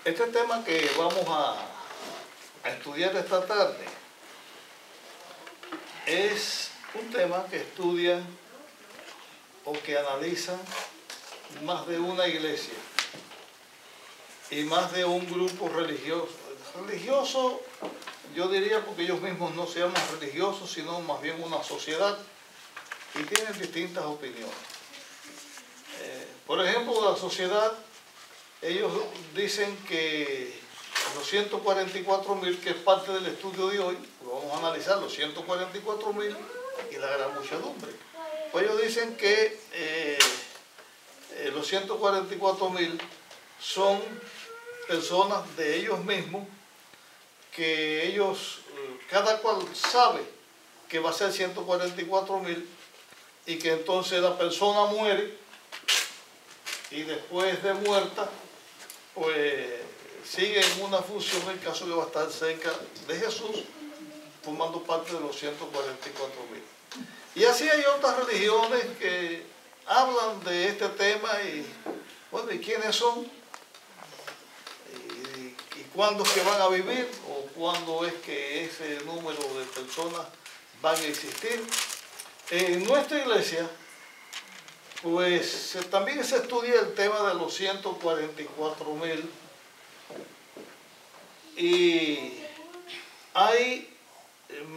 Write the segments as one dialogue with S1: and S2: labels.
S1: Este tema que vamos a estudiar esta tarde es un tema que estudian o que analizan más de una iglesia y más de un grupo religioso. Religioso, yo diría, porque ellos mismos no se llaman religiosos, sino más bien una sociedad, y tienen distintas opiniones. Por ejemplo, la sociedad, ellos dicen que los 144.000, que es parte del estudio de hoy, vamos a analizar los 144.000 y la gran muchedumbre. Pues ellos dicen que los 144.000 son personas de ellos mismos, que ellos, cada cual sabe que va a ser 144.000 y que entonces la persona muere y después de muerta, pues sigue en una función en caso que va a estar cerca de Jesús, formando parte de los 144.000. Y así hay otras religiones que hablan de este tema y, bueno, ¿y quiénes son? ¿Y cuándo es que van a vivir? ¿O cuándo es que ese número de personas van a existir? En nuestra iglesia, pues también se estudia el tema de los 144.000 y hay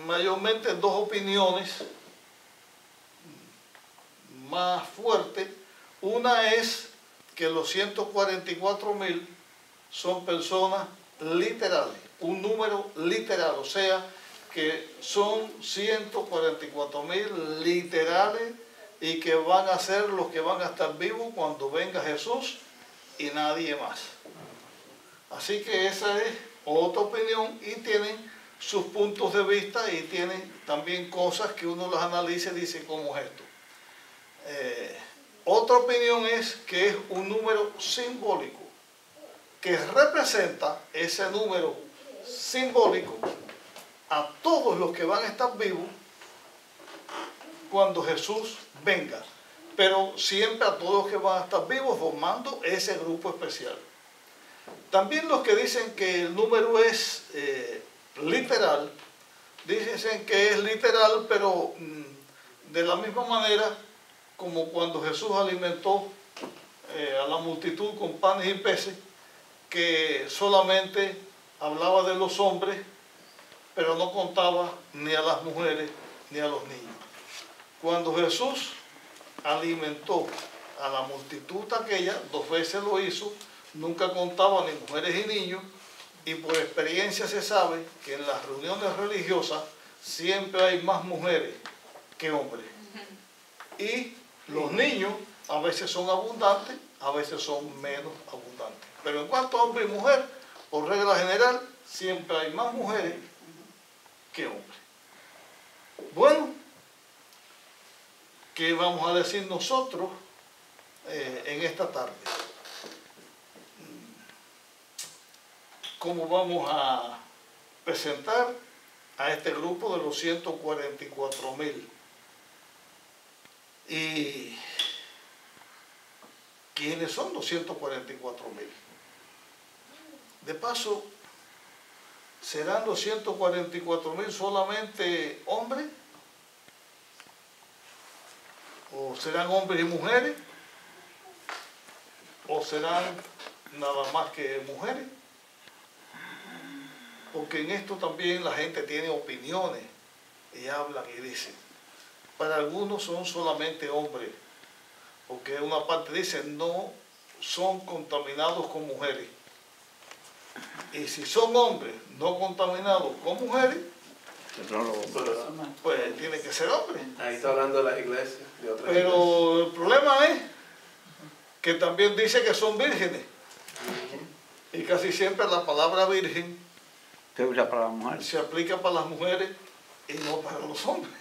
S1: mayormente dos opiniones más fuertes. Una es que los 144.000 son personas literales, un número literal, o sea, que son 144.000 literales y que van a ser los que van a estar vivos cuando venga Jesús y nadie más. Así que esa es otra opinión y tienen sus puntos de vista y tienen también cosas que uno las analiza y dice, ¿cómo es esto? Otra opinión es que es un número simbólico, que representa ese número simbólico a todos los que van a estar vivos cuando Jesús venga, pero siempre a todos los que van a estar vivos formando ese grupo especial. También los que dicen que el número es literal, dicen que es literal, pero de la misma manera como cuando Jesús alimentó a la multitud con panes y peces, que solamente hablaba de los hombres, pero no contaba ni a las mujeres ni a los niños. Cuando Jesús alimentó a la multitud aquella, 2 veces lo hizo, nunca contaba ni mujeres y niños, y por experiencia se sabe que en las reuniones religiosas siempre hay más mujeres que hombres. Y los niños a veces son abundantes, a veces son menos abundantes. Pero en cuanto a hombre y mujer, por regla general, siempre hay más mujeres que hombres. Bueno, ¿qué vamos a decir nosotros en esta tarde? ¿Cómo vamos a presentar a este grupo de los 144.000? ¿Y quiénes son los 144.000? De paso, ¿serán los 144.000 solamente hombres? ¿O serán hombres y mujeres? ¿O serán nada más que mujeres? Porque en esto también la gente tiene opiniones y hablan y dicen. Para algunos son solamente hombres, porque una parte dice no son contaminados con mujeres. Y si son hombres no contaminados con mujeres, pues tiene que ser hombre.
S2: Ahí está hablando de las iglesias, de otras
S1: Pero el problema es que también dice que son vírgenes. Y casi siempre la palabra virgen
S3: se usa para las mujeres.
S1: Se aplica para las mujeres y no para los hombres.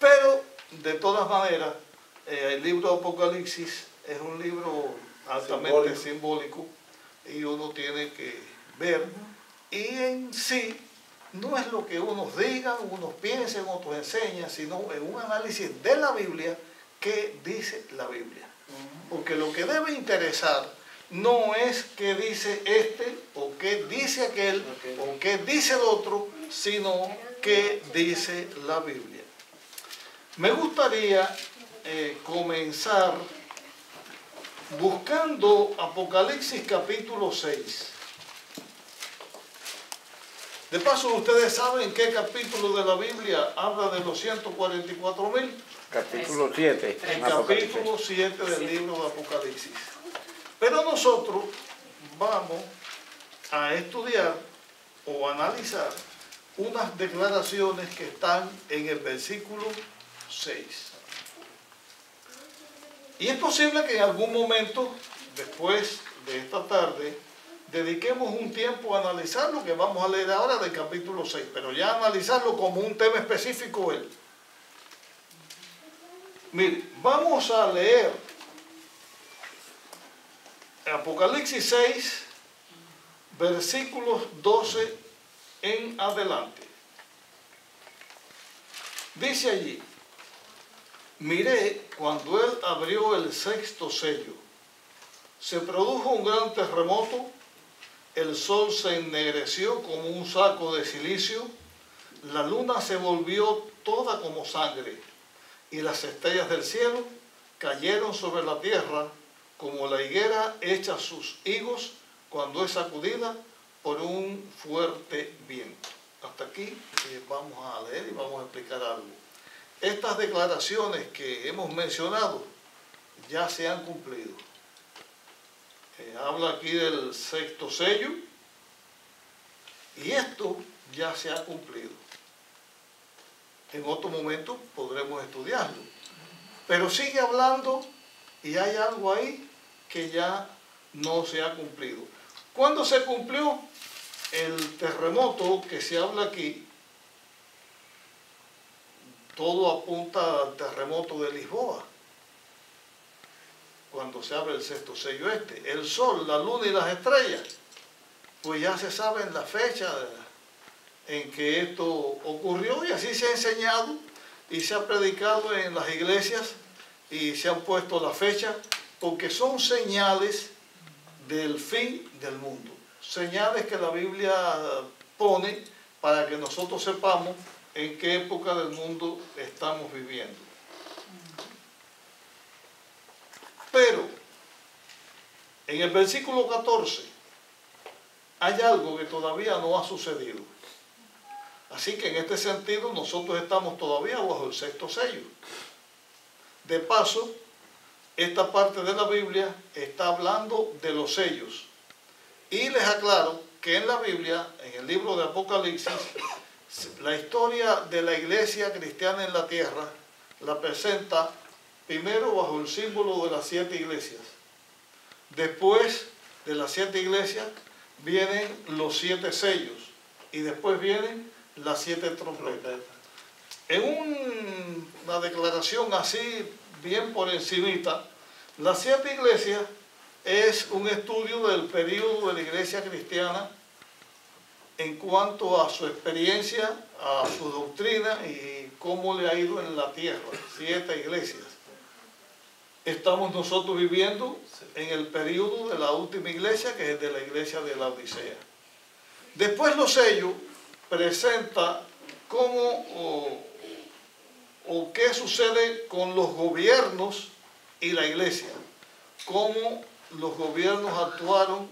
S1: Pero, de todas maneras, el libro de Apocalipsis es un libro altamente simbólico y uno tiene que ver. Y en sí, no es lo que unos digan, unos piensen, otros enseñan, sino en un análisis de la Biblia, qué dice la Biblia. Porque lo que debe interesar no es qué dice este, o qué dice aquel, o qué dice el otro, sino qué dice la Biblia. Me gustaría comenzar buscando Apocalipsis capítulo 6. De paso, ¿ustedes saben qué capítulo de la Biblia habla de los 144,000?
S3: Capítulo 7.
S1: El capítulo 7 del libro de Apocalipsis. Pero nosotros vamos a estudiar o analizar unas declaraciones que están en el versículo 6. Y es posible que en algún momento, después de esta tarde, dediquemos un tiempo a analizar lo que vamos a leer ahora del capítulo 6, pero ya analizarlo como un tema específico él. Mire, vamos a leer Apocalipsis 6, versículos 12 en adelante. Dice allí: miré cuando él abrió el sexto sello. Se produjo un gran terremoto, el sol se ennegreció como un saco de silicio, la luna se volvió toda como sangre, y las estrellas del cielo cayeron sobre la tierra como la higuera echa sus higos cuando es sacudida por un fuerte viento. Hasta aquí vamos a leer y vamos a explicar algo. Estas declaraciones que hemos mencionado ya se han cumplido. Habla aquí del sexto sello y esto ya se ha cumplido. En otro momento podremos estudiarlo. Pero sigue hablando y hay algo ahí que ya no se ha cumplido. ¿Cuándo se cumplió? El terremoto que se habla aquí, todo apunta al terremoto de Lisboa, cuando se abre el sexto sello este. El sol, la luna y las estrellas, pues ya se sabe la fecha en que esto ocurrió, y así se ha enseñado y se ha predicado en las iglesias y se han puesto la fecha, porque son señales del fin del mundo. Señales que la Biblia pone para que nosotros sepamos en qué época del mundo estamos viviendo. Pero en el versículo 14 hay algo que todavía no ha sucedido. Así que en este sentido nosotros estamos todavía bajo el sexto sello. De paso, esta parte de la Biblia está hablando de los sellos. Y les aclaro que en la Biblia, en el libro de Apocalipsis, la historia de la iglesia cristiana en la tierra la presenta primero bajo el símbolo de las 7 iglesias. Después de las 7 iglesias vienen los 7 sellos y después vienen las 7 trompetas. En una declaración así, bien por encimita, las 7 iglesias es un estudio del periodo de la iglesia cristiana en cuanto a su experiencia, a su doctrina y cómo le ha ido en la tierra. 7 iglesias. Estamos nosotros viviendo en el periodo de la última iglesia, que es de la iglesia de la Odisea. Después los sellos presenta cómo o qué sucede con los gobiernos y la iglesia, cómo los gobiernos actuaron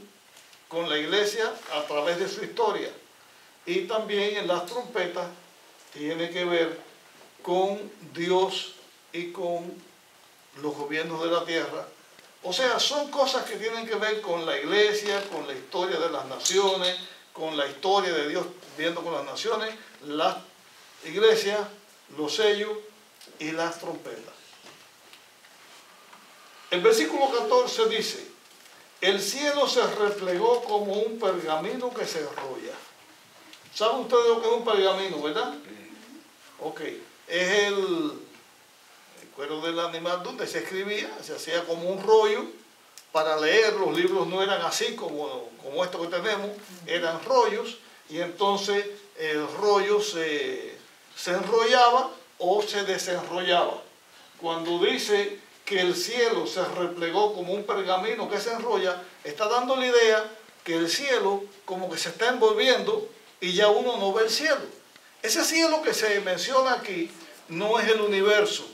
S1: con la iglesia a través de su historia. Y también en las trompetas tiene que ver con Dios y con los gobiernos de la tierra. O sea, son cosas que tienen que ver con la iglesia, con la historia de las naciones, con la historia de Dios viendo con las naciones, las iglesias, los sellos y las trompetas. El versículo 14 dice: el cielo se replegó como un pergamino que se enrolla. ¿Saben ustedes lo que es un pergamino, verdad? Ok. Es el cuero del animal donde se escribía, se hacía como un rollo para leer. Los libros no eran así como esto que tenemos, eran rollos, y entonces el rollo se enrollaba o se desenrollaba. Cuando dice que el cielo se replegó como un pergamino que se enrolla, está dando la idea que el cielo como que se está envolviendo y ya uno no ve el cielo. Ese cielo que se menciona aquí no es el universo,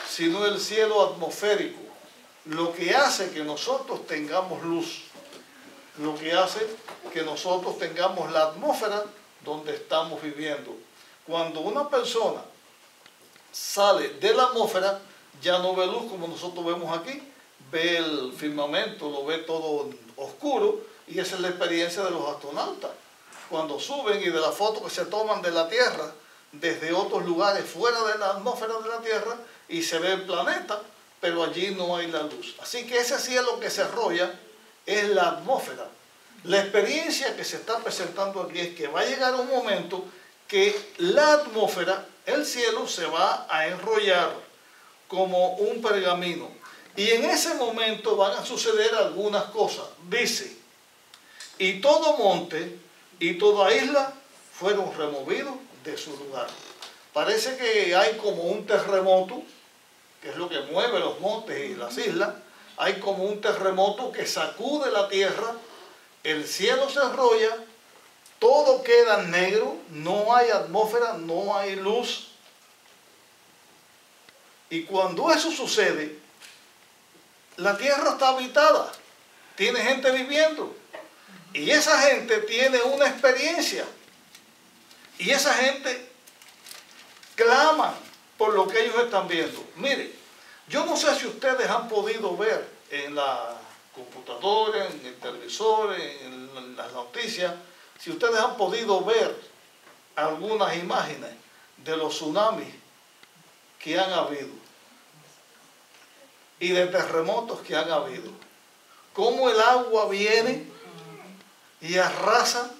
S1: sino el cielo atmosférico, lo que hace que nosotros tengamos luz, lo que hace que nosotros tengamos la atmósfera donde estamos viviendo. Cuando una persona sale de la atmósfera, ya no ve luz como nosotros vemos aquí, ve el firmamento, lo ve todo oscuro, y esa es la experiencia de los astronautas. Cuando suben y de las fotos que se toman de la Tierra, desde otros lugares fuera de la atmósfera de la Tierra, y se ve el planeta, pero allí no hay la luz. Así que ese cielo que se enrolla es la atmósfera. La experiencia que se está presentando aquí es que va a llegar un momento que la atmósfera, el cielo, se va a enrollar como un pergamino. Y en ese momento van a suceder algunas cosas. Dice, y todo monte y toda isla fueron removidos de su lugar. Parece que hay como un terremoto, que es lo que mueve los montes y las islas. Hay como un terremoto que sacude la tierra, el cielo se enrolla, todo queda negro, no hay atmósfera, no hay luz. Y cuando eso sucede, la tierra está habitada, tiene gente viviendo. Y esa gente tiene una experiencia. Y esa gente clama por lo que ellos están viendo. Mire, yo no sé si ustedes han podido ver en la computadora, en el televisor, en las noticias, si ustedes han podido ver algunas imágenes de los tsunamis que han habido y de terremotos que han habido. Cómo el agua viene y arrasa,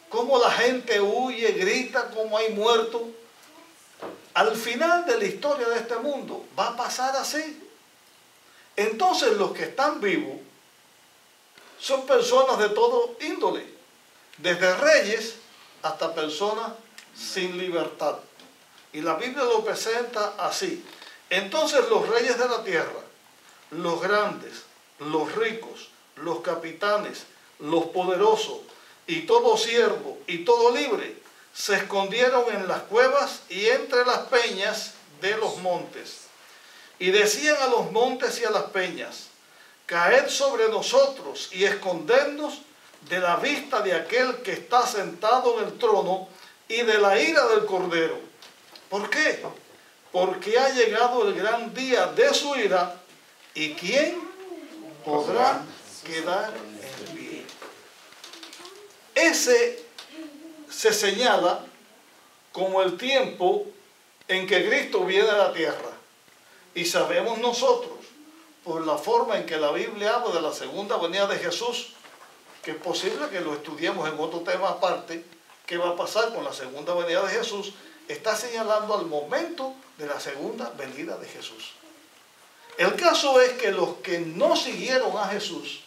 S1: cómo la gente huye, grita, cómo hay muertos. Al final de la historia de este mundo va a pasar así. Entonces los que están vivos son personas de todo índole, desde reyes hasta personas sin libertad. Y la Biblia lo presenta así. Entonces los reyes de la tierra, los grandes, los ricos, los capitanes, los poderosos y todo siervo y todo libre se escondieron en las cuevas y entre las peñas de los montes. Y decían a los montes y a las peñas, caed sobre nosotros y escondernos de la vista de aquel que está sentado en el trono y de la ira del Cordero. ¿Por qué? Porque ha llegado el gran día de su ira, y ¿quién podrá quedar en pie? Ese se señala como el tiempo en que Cristo viene a la tierra. Y sabemos nosotros, por la forma en que la Biblia habla de la segunda venida de Jesús, que es posible que lo estudiemos en otro tema aparte, qué va a pasar con la segunda venida de Jesús, está señalando al momento de la segunda venida de Jesús. El caso es que los que no siguieron a Jesús,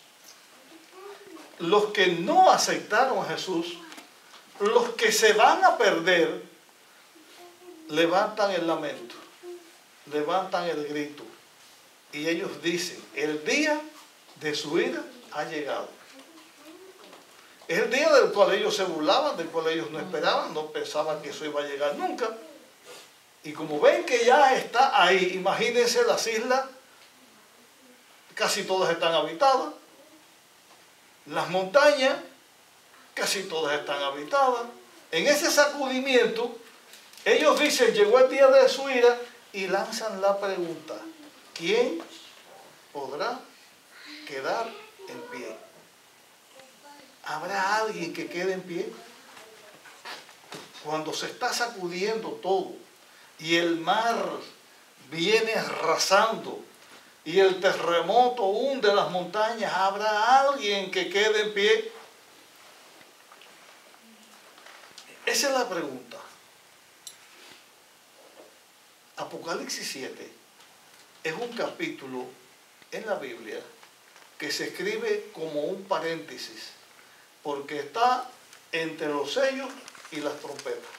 S1: los que no aceptaron a Jesús, los que se van a perder, levantan el lamento, levantan el grito. Y ellos dicen, el día de su ira ha llegado. Es el día del cual ellos se burlaban, del cual ellos no esperaban, no pensaban que eso iba a llegar nunca. Y como ven que ya está ahí, imagínense las islas, casi todas están habitadas. Las montañas, casi todas están habitadas. En ese sacudimiento, ellos dicen, llegó el día de su ira, y lanzan la pregunta, ¿quién podrá quedar en pie? ¿Habrá alguien que quede en pie? Cuando se está sacudiendo todo y el mar viene arrasando y el terremoto hunde las montañas, ¿habrá alguien que quede en pie? Esa es la pregunta. Apocalipsis 7 es un capítulo en la Biblia que se escribe como un paréntesis, porque está entre los sellos y las trompetas.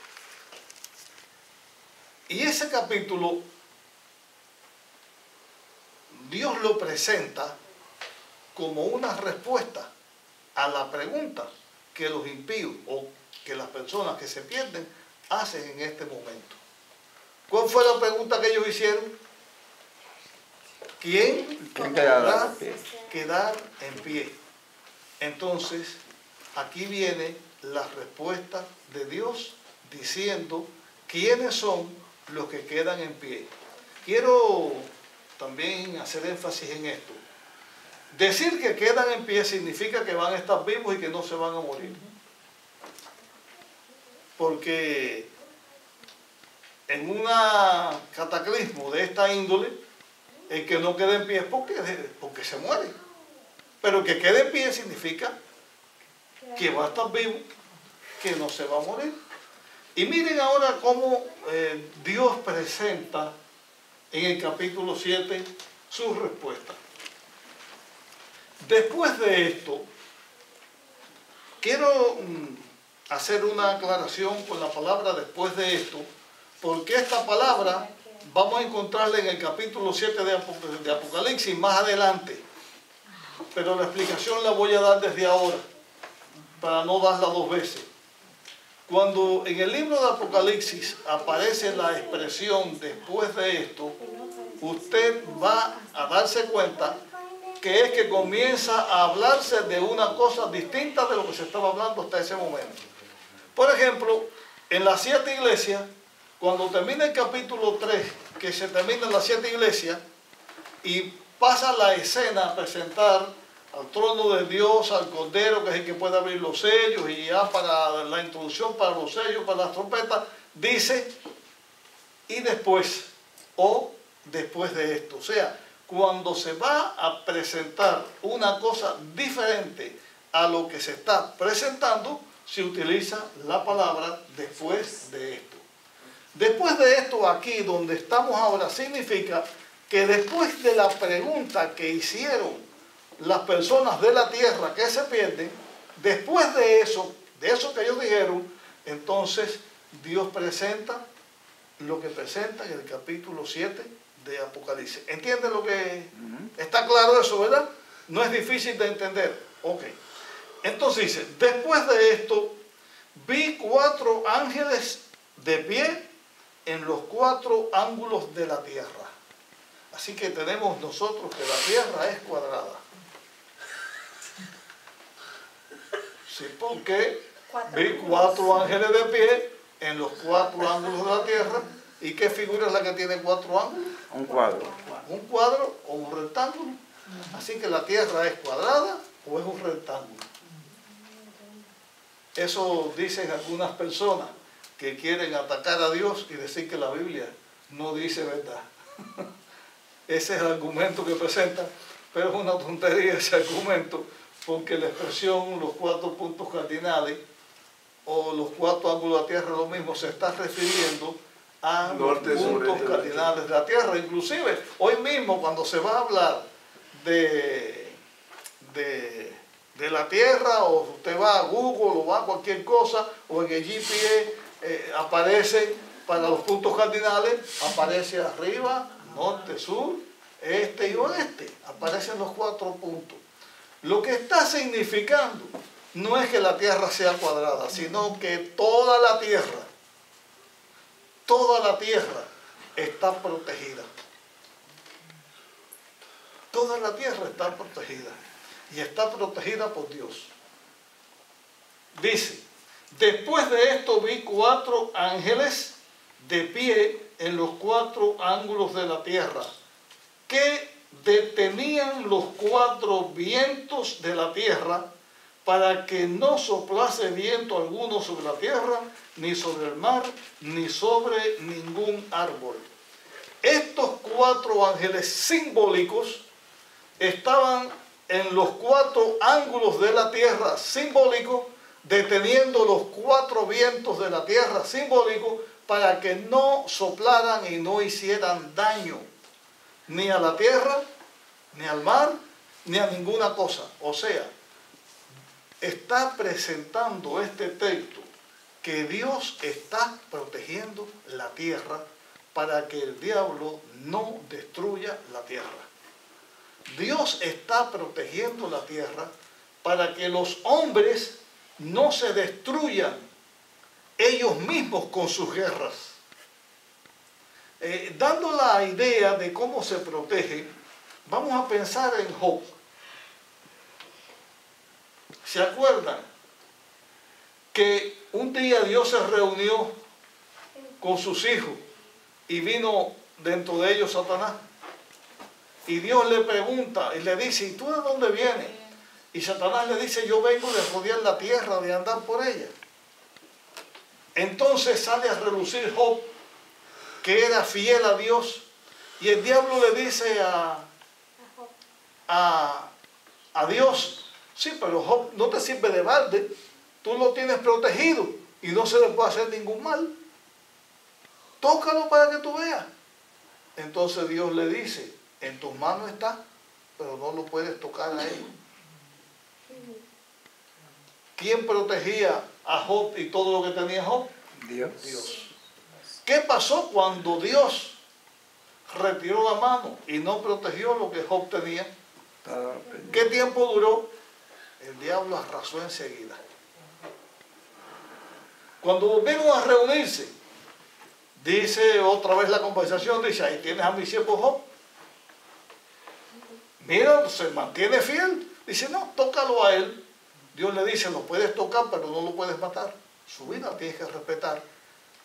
S1: Y ese capítulo Dios lo presenta como una respuesta a la pregunta que los impíos o que las personas que se pierden hacen en este momento. ¿Cuál fue la pregunta que ellos hicieron? ¿Quién podrá quedar en pie? Entonces, aquí viene la respuesta de Dios diciendo quiénes son los que quedan en pie. Quiero también hacer énfasis en esto. Decir que quedan en pie significa que van a estar vivos y que no se van a morir. Porque en un cataclismo de esta índole, el que no quede en pie es porque se muere. Pero que quede en pie significa que va a estar vivo, que no se va a morir. Y miren ahora cómo Dios presenta en el capítulo 7 su respuesta. Después de esto, quiero hacer una aclaración con la palabra después de esto, porque esta palabra vamos a encontrarla en el capítulo 7 de Apocalipsis más adelante. Pero la explicación la voy a dar desde ahora, para no darla dos veces. Cuando en el libro de Apocalipsis aparece la expresión después de esto, usted va a darse cuenta que es que comienza a hablarse de una cosa distinta de lo que se estaba hablando hasta ese momento. Por ejemplo, en las 7 iglesias, cuando termina el capítulo 3, que se terminan las 7 iglesias, y pasa la escena a presentar al trono de Dios, al Cordero, que es el que puede abrir los sellos, y ya para la introducción, para los sellos, para las trompetas, dice, y después, o después de esto. O sea, cuando se va a presentar una cosa diferente a lo que se está presentando, se utiliza la palabra después de esto. Después de esto, aquí donde estamos ahora, significa que después de la pregunta que hicieron las personas de la tierra que se pierden, después de eso que ellos dijeron, entonces Dios presenta lo que presenta en el capítulo 7 de Apocalipsis. ¿Entienden lo que está claro eso, verdad? No es difícil de entender. Ok. Entonces dice, después de esto, vi 4 ángeles de pie en los 4 ángulos de la tierra. Así que tenemos nosotros que la tierra es cuadrada. Sí, porque vi 4 ángeles de pie en los 4 ángulos de la tierra. ¿Y qué figura es la que tiene 4 ángulos?
S3: Un cuadro.
S1: Un cuadro o un rectángulo. Así que la tierra es cuadrada o es un rectángulo. Eso dicen algunas personas que quieren atacar a Dios y decir que la Biblia no dice verdad. Ese es el argumento que presentan, pero es una tontería ese argumento, porque la expresión los 4 puntos cardinales o los 4 ángulos de la tierra, lo mismo, se está refiriendo a los puntos cardinales de la tierra. Inclusive, hoy mismo cuando se va a hablar de la tierra, o usted va a Google o va a cualquier cosa, o en el GPS aparece para los puntos cardinales, aparece arriba, norte, sur, este y oeste, aparecen los 4 puntos. Lo que está significando no es que la tierra sea cuadrada, sino que toda la tierra está protegida. Toda la tierra está protegida. Y está protegida por Dios. Dice, después de esto vi 4 ángeles de pie en los 4 ángulos de la tierra, que detenían los 4 vientos de la tierra, para que no soplase viento alguno sobre la tierra, ni sobre el mar, ni sobre ningún árbol. Estos 4 ángeles simbólicos estaban en los 4 ángulos de la tierra, simbólico, deteniendo los 4 vientos de la tierra, simbólico, para que no soplaran y no hicieran daño ni a la tierra, ni al mar, ni a ninguna cosa. O sea, está presentando este texto que Dios está protegiendo la tierra para que el diablo no destruya la tierra. Dios está protegiendo la tierra para que los hombres no se destruyan ellos mismos con sus guerras. Dando la idea de cómo se protege, vamos a pensar en Job. ¿Se acuerdan que un día Dios se reunió con sus hijos y vino dentro de ellos Satanás? Y Dios le pregunta y le dice, ¿y tú de dónde vienes? Y Satanás le dice, yo vengo de rodear la tierra, de andar por ella. Entonces sale a relucir Job, que era fiel a Dios, y el diablo le dice a Dios, sí, pero Job no te sirve de balde, tú lo tienes protegido y no se le puede hacer ningún mal. Tócalo para que tú veas. Entonces Dios le dice, en tus manos está, pero no lo puedes tocar a él. ¿Quién protegía a Job y todo lo que tenía Job?
S3: Dios.
S1: Dios. ¿Qué pasó cuando Dios retiró la mano y no protegió lo que Job tenía? ¿Qué tiempo duró? El diablo arrasó enseguida. Cuando volvieron a reunirse, dice otra vez la conversación, dice, ahí tienes a mi siervo Job. Mira, se mantiene fiel. Dice, no, tócalo a él. Dios le dice, lo puedes tocar, pero no lo puedes matar. Su vida tienes que respetar.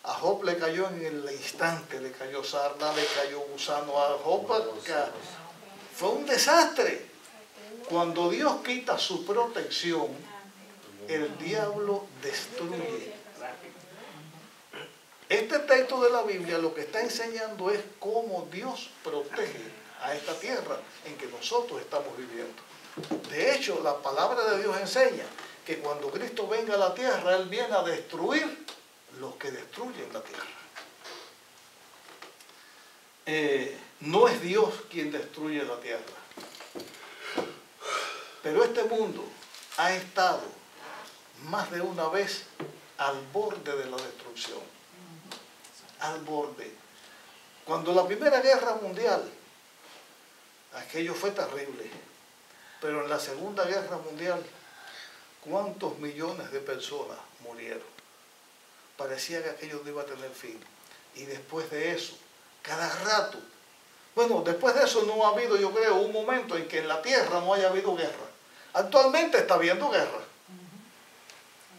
S1: A Job le cayó en el instante, le cayó sarna, le cayó gusano. A Job fue un desastre. Cuando Dios quita su protección, el diablo destruye. Este texto de la Biblia lo que está enseñando es cómo Dios protege a esta tierra en que nosotros estamos viviendo. De hecho, la palabra de Dios enseña que cuando Cristo venga a la tierra, Él viene a destruir los que destruyen la tierra. No es Dios quien destruye la tierra. Pero este mundo ha estado más de una vez al borde de la destrucción. Al borde. Cuando la Primera Guerra Mundial, aquello fue terrible. Pero en la Segunda Guerra Mundial, ¿cuántos millones de personas murieron? Parecía que aquello no iba a tener fin. Y después de eso, cada rato, bueno, después de eso no ha habido, yo creo, un momento en que en la tierra no haya habido guerra. Actualmente está habiendo guerra.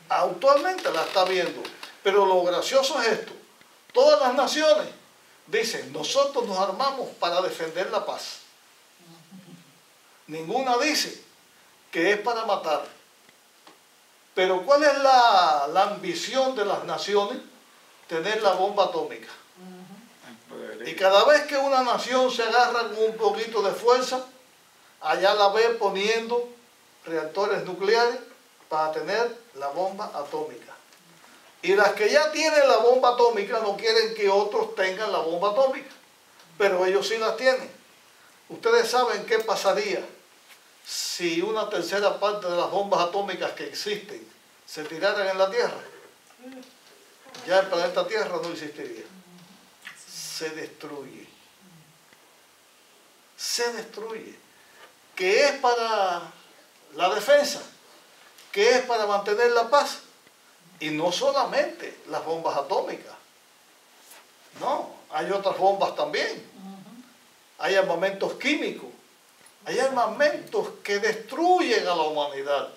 S1: Actualmente la está viendo. Pero lo gracioso es esto. Todas las naciones dicen, nosotros nos armamos para defender la paz. Ninguna dice que es para matar. Pero ¿cuál es la ambición de las naciones? Tener la bomba atómica. Y cada vez que una nación se agarra con un poquito de fuerza, allá la ve poniendo reactores nucleares para tener la bomba atómica. Y las que ya tienen la bomba atómica no quieren que otros tengan la bomba atómica. Pero ellos sí las tienen. Ustedes saben qué pasaría si una tercera parte de las bombas atómicas que existen se tiraran en la Tierra. Ya el planeta Tierra no existiría. Se destruye. Se destruye. ¿Qué es para la defensa? ¿Qué es para mantener la paz? Y no solamente las bombas atómicas. No, hay otras bombas también. Hay armamentos químicos. Hay armamentos que destruyen a la humanidad.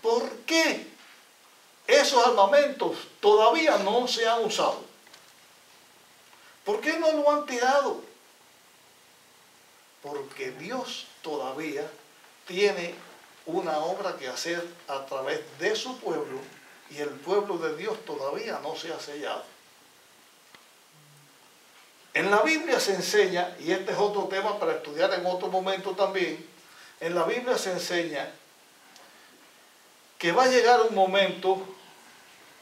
S1: ¿Por qué esos armamentos todavía no se han usado? ¿Por qué no lo han tirado? Porque Dios todavía tiene una obra que hacer a través de su pueblo y el pueblo de Dios todavía no se ha sellado. En la Biblia se enseña, y este es otro tema para estudiar en otro momento también, en la Biblia se enseña que va a llegar un momento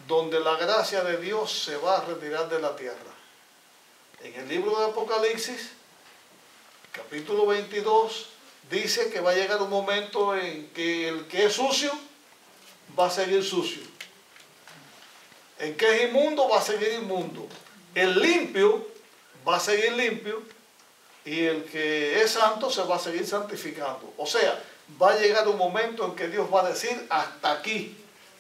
S1: donde la gracia de Dios se va a retirar de la tierra. En el libro de Apocalipsis, capítulo 22, dice que va a llegar un momento en que el que es sucio va a seguir sucio. El que es inmundo va a seguir inmundo. El limpio va a seguir limpio y el que es santo se va a seguir santificando. O sea, va a llegar un momento en que Dios va a decir hasta aquí.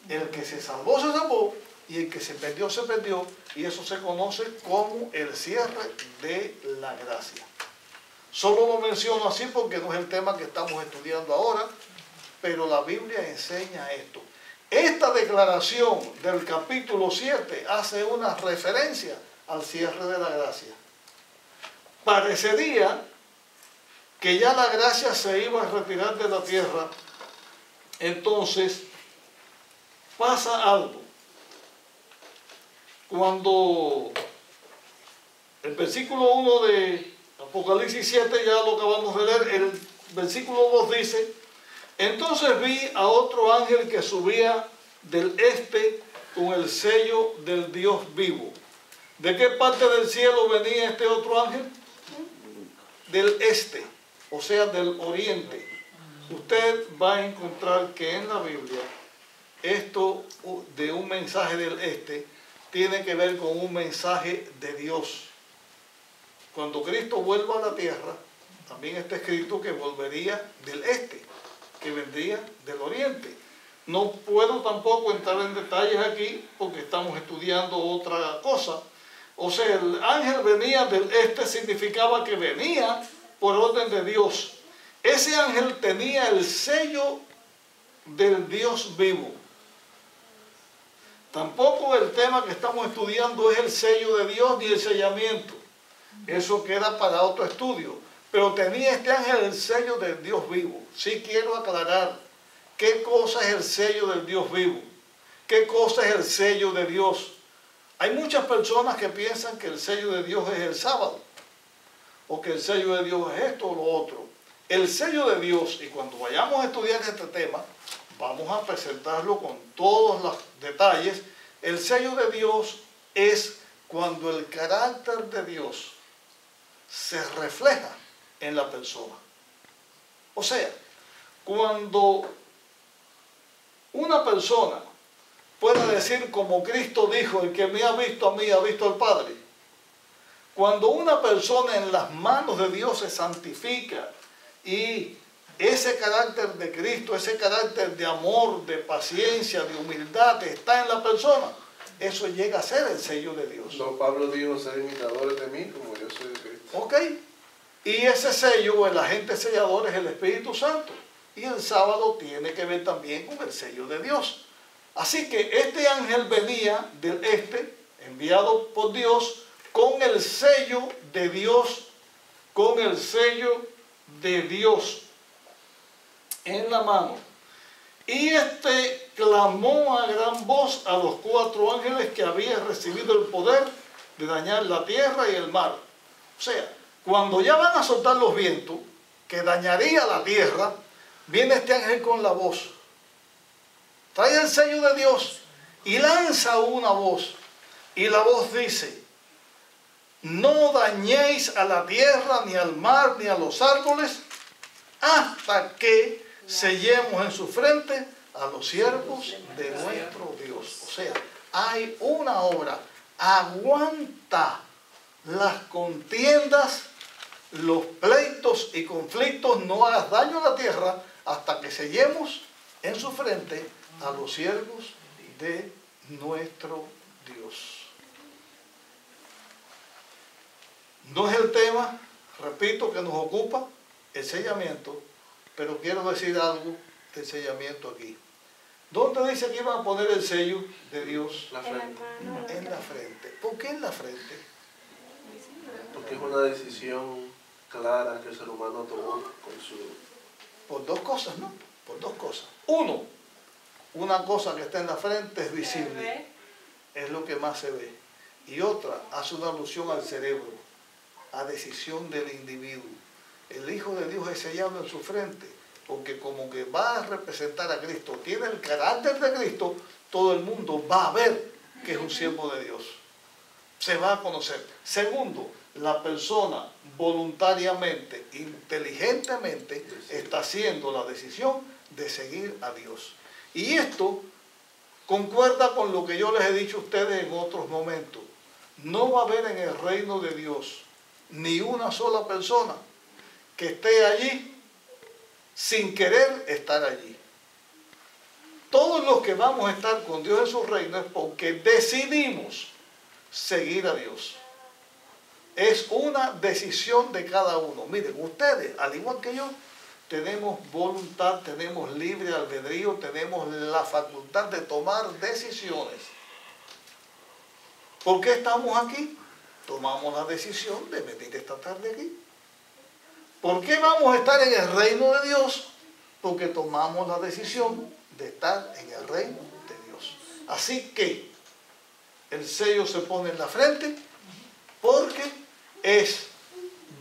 S1: El que se salvó, se salvó, y el que se perdió, se perdió, y eso se conoce como el cierre de la gracia. Solo lo menciono así porque no es el tema que estamos estudiando ahora, pero la Biblia enseña esto. Esta declaración del capítulo 7 hace una referencia al cierre de la gracia. Parecería que ya la gracia se iba a retirar de la tierra, entonces pasa algo. Cuando el versículo 1 de Apocalipsis 7, ya lo acabamos de leer, el versículo 2 dice: entonces vi a otro ángel que subía del este con el sello del Dios vivo. ¿De qué parte del cielo venía este otro ángel? Del este, o sea, del oriente. Usted va a encontrar que en la Biblia esto de un mensaje del este tiene que ver con un mensaje de Dios. Cuando Cristo vuelva a la tierra, también está escrito que volvería del este, que vendría del oriente. No puedo tampoco entrar en detalles aquí porque estamos estudiando otra cosa. O sea, el ángel venía del este significaba que venía por orden de Dios. Ese ángel tenía el sello del Dios vivo. Tampoco el tema que estamos estudiando es el sello de Dios ni el sellamiento. Eso queda para otro estudio. Pero tenía este ángel el sello del Dios vivo. Sí quiero aclarar qué cosa es el sello del Dios vivo. ¿Qué cosa es el sello de Dios? Hay muchas personas que piensan que el sello de Dios es el sábado. O que el sello de Dios es esto o lo otro. El sello de Dios, y cuando vayamos a estudiar este tema, vamos a presentarlo con todos los detalles. El sello de Dios es cuando el carácter de Dios se refleja en la persona. O sea, cuando una persona pueda decir como Cristo dijo, el que me ha visto a mí ha visto al Padre. Cuando una persona en las manos de Dios se santifica y ese carácter de Cristo, ese carácter de amor, de paciencia, de humildad está en la persona, eso llega a ser el sello de Dios.
S2: No, Pablo dijo ser imitadores de mí como yo soy de Cristo.
S1: Ok. Y ese sello, el agente sellador, es el Espíritu Santo. Y el sábado tiene que ver también con el sello de Dios. Así que este ángel venía del este, enviado por Dios, con el sello de Dios, con el sello de Dios en la mano. Y este clamó a gran voz a los 4 ángeles que habían recibido el poder de dañar la tierra y el mar. O sea, cuando ya van a soltar los vientos, que dañaría la tierra, viene este ángel con la voz. Trae el sello de Dios y lanza una voz. Y la voz dice: no dañéis a la tierra, ni al mar, ni a los árboles, hasta que sellemos en su frente a los siervos de nuestro Dios. O sea, hay una obra. Aguanta las contiendas, los pleitos y conflictos. No hagas daño a la tierra hasta que sellemos en su frente a los siervos de nuestro Dios. No es el tema, repito, que nos ocupa, el sellamiento, pero quiero decir algo del sellamiento aquí. ¿Dónde dice que iban a poner el sello de Dios?
S2: La frente.
S1: En la frente. ¿Por qué en la frente?
S2: Porque es una decisión clara que el ser humano tomó con su...
S1: Por 2 cosas, ¿no? Por 2 cosas. Uno, una cosa que está en la frente es visible, es lo que más se ve. Y otra, hace una alusión al cerebro, a decisión del individuo. El Hijo de Dios es sellado en su frente, porque como que va a representar a Cristo, tiene el carácter de Cristo, todo el mundo va a ver que es un siervo de Dios. Se va a conocer. Segundo, la persona voluntariamente, inteligentemente, está haciendo la decisión de seguir a Dios. Y esto concuerda con lo que yo les he dicho a ustedes en otros momentos. No va a haber en el reino de Dios ni una sola persona que esté allí sin querer estar allí. Todos los que vamos a estar con Dios en su reino es porque decidimos seguir a Dios. Es una decisión de cada uno. Miren, ustedes, al igual que yo, tenemos voluntad, tenemos libre albedrío, tenemos la facultad de tomar decisiones. ¿Por qué estamos aquí? Tomamos la decisión de venir esta tarde aquí. ¿Por qué vamos a estar en el reino de Dios? Porque tomamos la decisión de estar en el reino de Dios. Así que el sello se pone en la frente porque es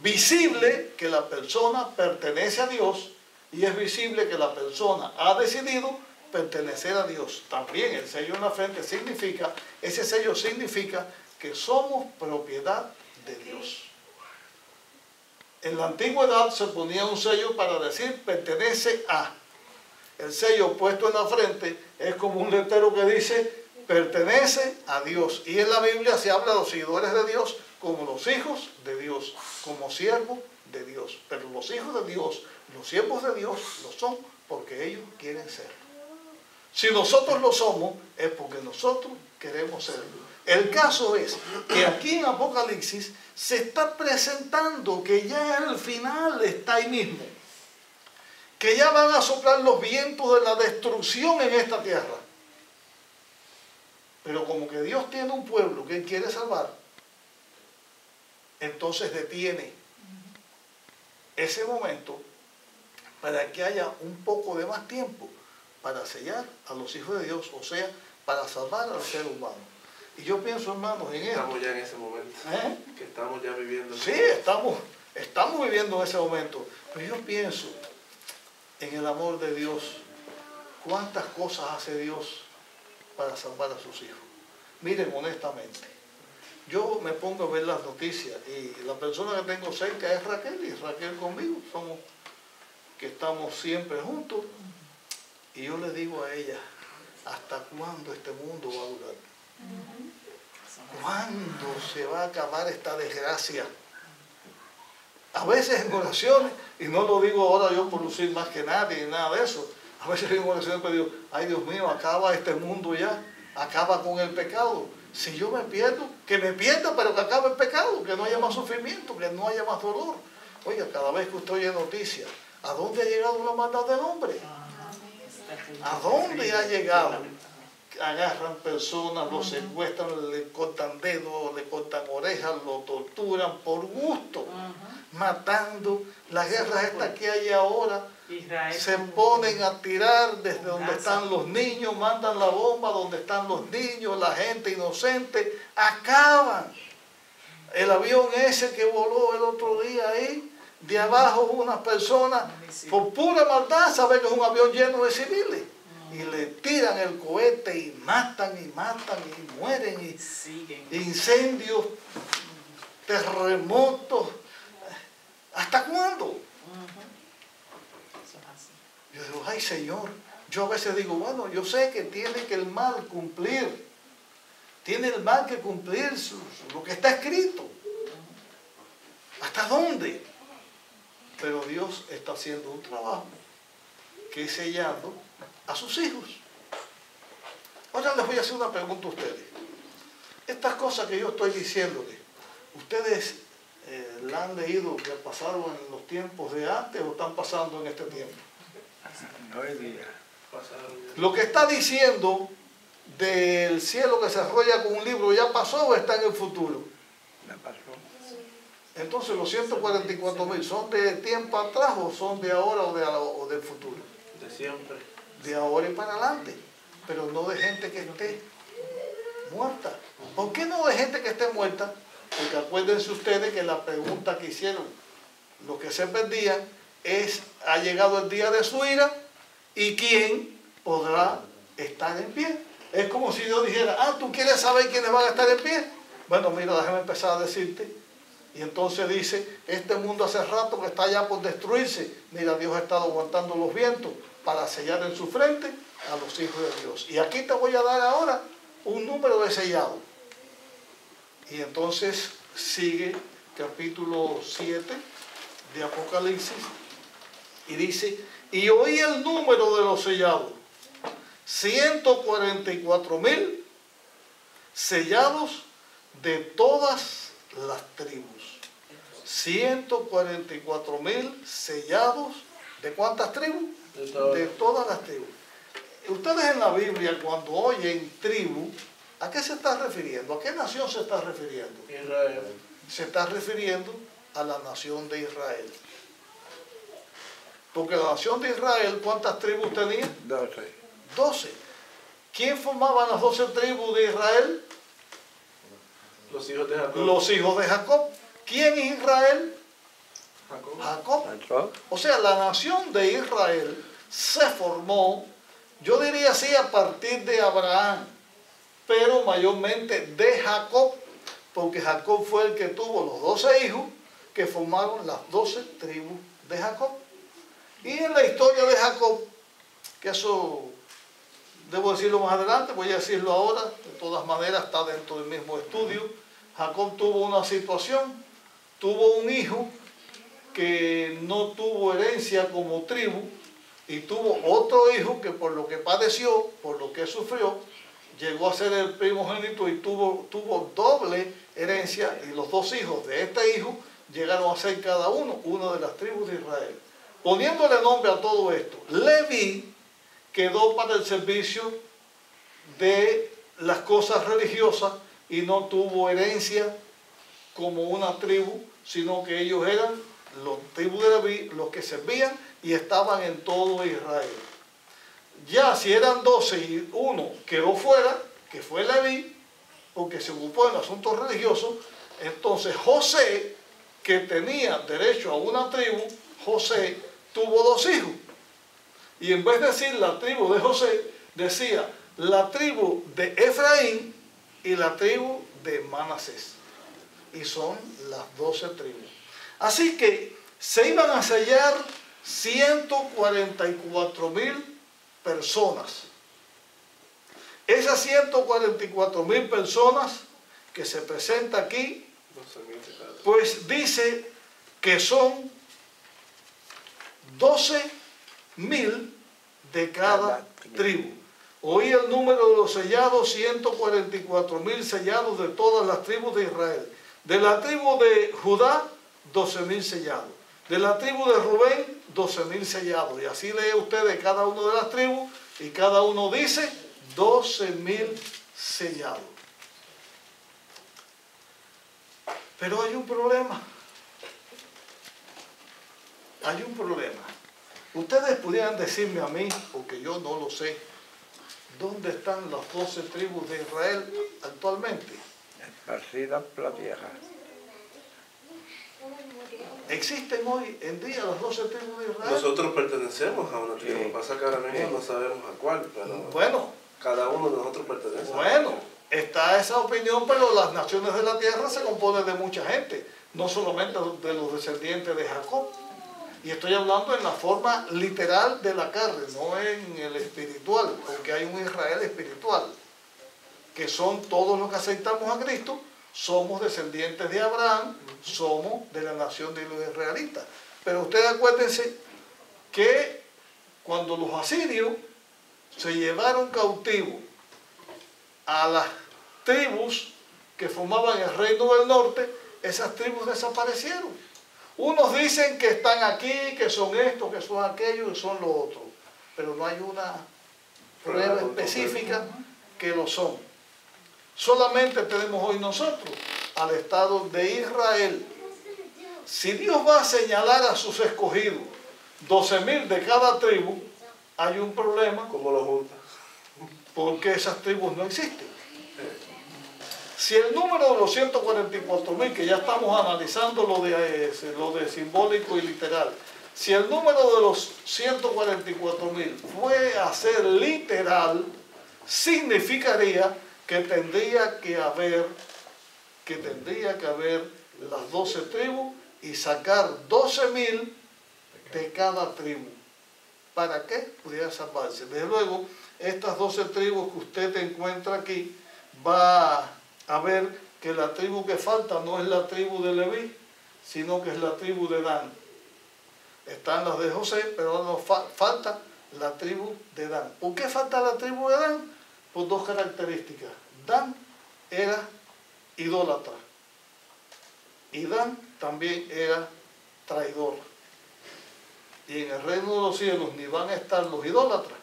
S1: visible que la persona pertenece a Dios y es visible que la persona ha decidido pertenecer a Dios. También el sello en la frente significa, ese sello significa que somos propiedad de Dios. En la antigüedad se ponía un sello para decir pertenece a. El sello puesto en la frente es como un letrero que dice pertenece a Dios. Y en la Biblia se habla de los seguidores de Dios como los hijos de Dios, como siervos de Dios. Pero los hijos de Dios, los siervos de Dios, lo son porque ellos quieren ser. Si nosotros lo somos, es porque nosotros queremos serlo. El caso es que aquí en Apocalipsis se está presentando que ya el final está ahí mismo. Que ya van a soplar los vientos de la destrucción en esta tierra. Pero como que Dios tiene un pueblo que Él quiere salvar, entonces detiene ese momento para que haya un poco de más tiempo para sellar a los hijos de Dios, o sea, para salvar al ser humano. Y yo pienso, hermanos, en esto.
S2: Estamos ya en ese momento. Que estamos ya viviendo.
S1: Sí, estamos viviendo ese momento. Pero yo pienso en el amor de Dios. ¿Cuántas cosas hace Dios para salvar a sus hijos? Miren, honestamente, yo me pongo a ver las noticias y la persona que tengo cerca es Raquel, y Raquel conmigo, somos que estamos siempre juntos. Y yo le digo a ella, ¿hasta cuándo este mundo va a durar? ¿Cuándo se va a acabar esta desgracia? A veces en oraciones, y no lo digo ahora yo por lucir más que nadie, ni nada de eso, a veces en oraciones me digo, ay Dios mío, acaba este mundo ya, acaba con el pecado. Si yo me pierdo, que me pierda, pero que acabe el pecado, que no haya más sufrimiento, que no haya más dolor. Oiga, cada vez que usted oye noticias, ¿a dónde ha llegado la maldad del hombre? ¿A dónde ha llegado? Agarran personas, los secuestran, le cortan dedos, le cortan orejas, lo torturan por gusto, matando. Las guerras estas que hay ahora, se ponen a tirar desde donde están los niños, mandan la bomba donde están los niños, la gente inocente, acaban. El avión ese que voló el otro día ahí, de abajo unas personas, por pura maldad, saben que es un avión lleno de civiles. Y le tiran el cohete y matan y mueren, y incendios, terremotos. ¿Hasta cuándo? Yo digo, ay Señor, yo a veces digo, bueno, yo sé que tiene que el mal cumplir, tiene el mal que cumplir lo que está escrito. ¿Hasta dónde? Pero Dios está haciendo un trabajo que es sellando a sus hijos. Ahora les voy a hacer una pregunta a ustedes. Estas cosas que yo estoy diciéndoles, ¿ustedes la han leído que pasaron en los tiempos de antes o están pasando en este tiempo? Lo que está diciendo del cielo que se arrolla con un libro ya pasó o está en el futuro. Entonces los 144.000 ¿son de tiempo atrás o son de ahora o del futuro?
S2: De siempre.
S1: De ahora y para adelante, pero no de gente que esté muerta. ¿Por qué no de gente que esté muerta? Porque acuérdense ustedes que la pregunta que hicieron los que se perdían es, ha llegado el día de su ira y quién podrá estar en pie. Es como si Dios dijera, ¿tú quieres saber quiénes van a estar en pie? Bueno, mira, déjame empezar a decirte. Y entonces dice, este mundo hace rato que está ya por destruirse. Mira, Dios ha estado aguantando los vientos para sellar en su frente a los hijos de Dios. Y aquí te voy a dar ahora un número de sellado. Y entonces sigue capítulo 7 de Apocalipsis, y dice, y oí el número de los sellados, 144,000 sellados de todas las tribus. 144,000 sellados, ¿de cuántas tribus? De todas las tribus. Ustedes en la Biblia, cuando oyen tribu, ¿a qué se está refiriendo? ¿A qué nación se está refiriendo?
S2: Israel.
S1: Se está refiriendo a la nación de Israel. Porque la nación de Israel, ¿cuántas tribus tenía?
S3: 12.
S1: 12. ¿Quién formaban las 12 tribus de Israel?
S2: Los hijos de Jacob.
S1: Los hijos de Jacob. ¿Quién es Israel?
S2: Jacob.
S1: Jacob.
S3: ¿Entró?
S1: O sea, la nación de Israel se formó, yo diría así, a partir de Abraham, pero mayormente de Jacob, porque Jacob fue el que tuvo los 12 hijos que formaron las 12 tribus de Jacob. Y en la historia de Jacob, que eso debo decirlo más adelante, voy a decirlo ahora, de todas maneras está dentro del mismo estudio. Jacob tuvo una situación, tuvo un hijo que no tuvo herencia como tribu, y tuvo otro hijo que por lo que padeció, por lo que sufrió, llegó a ser el primogénito y tuvo doble herencia, y los dos hijos de este hijo llegaron a ser cada uno una de las tribus de Israel. Poniéndole nombre a todo esto, Leví quedó para el servicio de las cosas religiosas y no tuvo herencia como una tribu, sino que ellos eran los tribus de Leví, los que servían y estaban en todo Israel. Ya si eran 12 y uno quedó fuera, que fue Leví, porque se ocupó en asuntos religiosos, entonces José, que tenía derecho a una tribu, José tuvo dos hijos. Y en vez de decir la tribu de José, decía la tribu de Efraín y la tribu de Manasés. Y son las 12 tribus. Así que se iban a sellar 144,000 personas. Esas 144,000 personas que se presenta aquí, pues dice que son 12,000 de cada tribu. Oí el número de los sellados, 144,000 sellados de todas las tribus de Israel. De la tribu de Judá, 12,000 sellados. De la tribu de Rubén, 12,000 sellados. Y así lee usted de cada una de las tribus, y cada uno dice 12,000 sellados. Pero hay un problema. Hay un problema. Ustedes pudieran decirme a mí, porque yo no lo sé, ¿dónde están las 12 tribus de Israel actualmente?
S3: Esparcidas por la tierra.
S1: ¿Existen hoy en día las 12 tribus de Israel?
S2: Nosotros pertenecemos a una tribu.
S3: Sí.
S2: Lo que pasa es que ahora mismo no sabemos a cuál, pero
S1: Bueno,
S2: cada uno de nosotros pertenece.
S1: bueno, está esa opinión, pero las naciones de la tierra se componen de mucha gente, no solamente de los descendientes de Jacob. Y estoy hablando en la forma literal de la carne, no en el espiritual, porque hay un Israel espiritual, que son todos los que aceptamos a Cristo, somos descendientes de Abraham, somos de la nación de los israelitas. Pero ustedes acuérdense que cuando los asirios se llevaron cautivos a las tribus que formaban el reino del norte, esas tribus desaparecieron. Unos dicen que están aquí, que son esto, que son aquello, que son lo otro, pero no hay una prueba específica que lo son. Solamente tenemos hoy nosotros al Estado de Israel. Si Dios va a señalar a sus escogidos 12,000 de cada tribu, hay un problema.
S2: ¿Cómo lo juntas?
S1: Porque esas tribus no existen. Si el número de los 144,000, que ya estamos analizando lo de simbólico y literal, si el número de los 144,000 fue a ser literal, significaría que tendría que haber las 12 tribus y sacar 12,000 de cada tribu. ¿Para qué? Pudiera salvarse. Desde luego, estas 12 tribus que usted encuentra aquí, va a ver que la tribu que falta no es la tribu de Leví, sino que es la tribu de Dan. Están las de José, pero ahora nos falta la tribu de Dan. ¿Por qué falta la tribu de Dan? Por dos características. Dan era idólatra y Dan también era traidor. Y en el reino de los cielos ni van a estar los idólatras,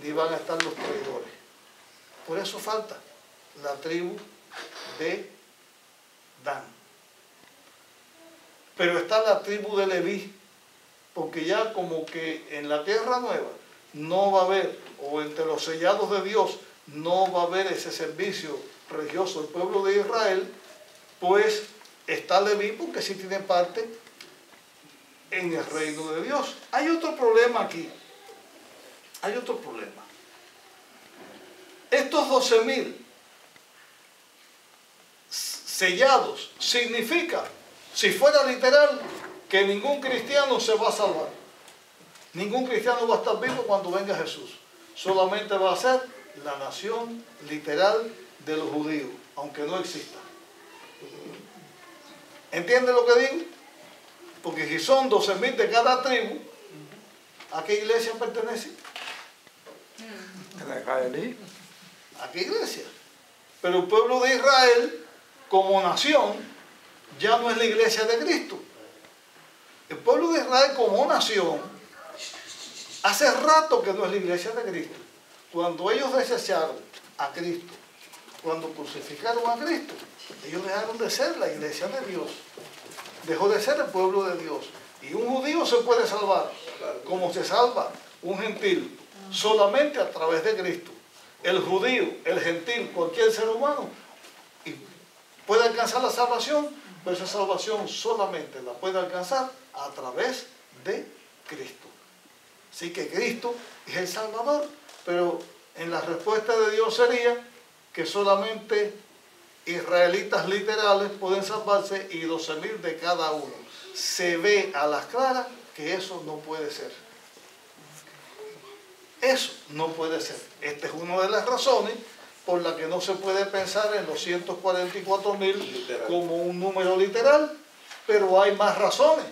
S1: ni van a estar los traidores. Por eso falta la tribu de Dan. Pero está la tribu de Leví, porque ya como que en la tierra nueva no va a haber, o entre los sellados de Dios, no va a haber ese servicio religioso del pueblo de Israel, pues está Leví porque sí tiene parte en el reino de Dios. Hay otro problema aquí. Hay otro problema. Estos 12,000 sellados significa, si fuera literal, que ningún cristiano se va a salvar. Ningún cristiano va a estar vivo cuando venga Jesús. Solamente va a ser la nación literal de los judíos, aunque no exista. ¿Entiende lo que digo? Porque si son 12,000 de cada tribu, ¿a qué iglesia pertenece?
S3: ¿La israelí?
S1: ¿A qué iglesia? Pero el pueblo de Israel, como nación, ya no es la iglesia de Cristo. El pueblo de Israel como nación, hace rato que no es la iglesia de Cristo. Cuando ellos desecharon a Cristo, cuando crucificaron a Cristo, ellos dejaron de ser la iglesia de Dios. Dejó de ser el pueblo de Dios. Y un judío se puede salvar, como se salva un gentil, solamente a través de Cristo. El judío, el gentil, cualquier ser humano, puede alcanzar la salvación, pero esa salvación solamente la puede alcanzar a través de Cristo. Así que Cristo es el Salvador, pero en la respuesta de Dios sería que solamente israelitas literales pueden salvarse y 12,000 de cada uno. Se ve a las claras que eso no puede ser. Eso no puede ser. Esta es una de las razones por la que no se puede pensar en los 144,000 como un número literal, pero hay más razones.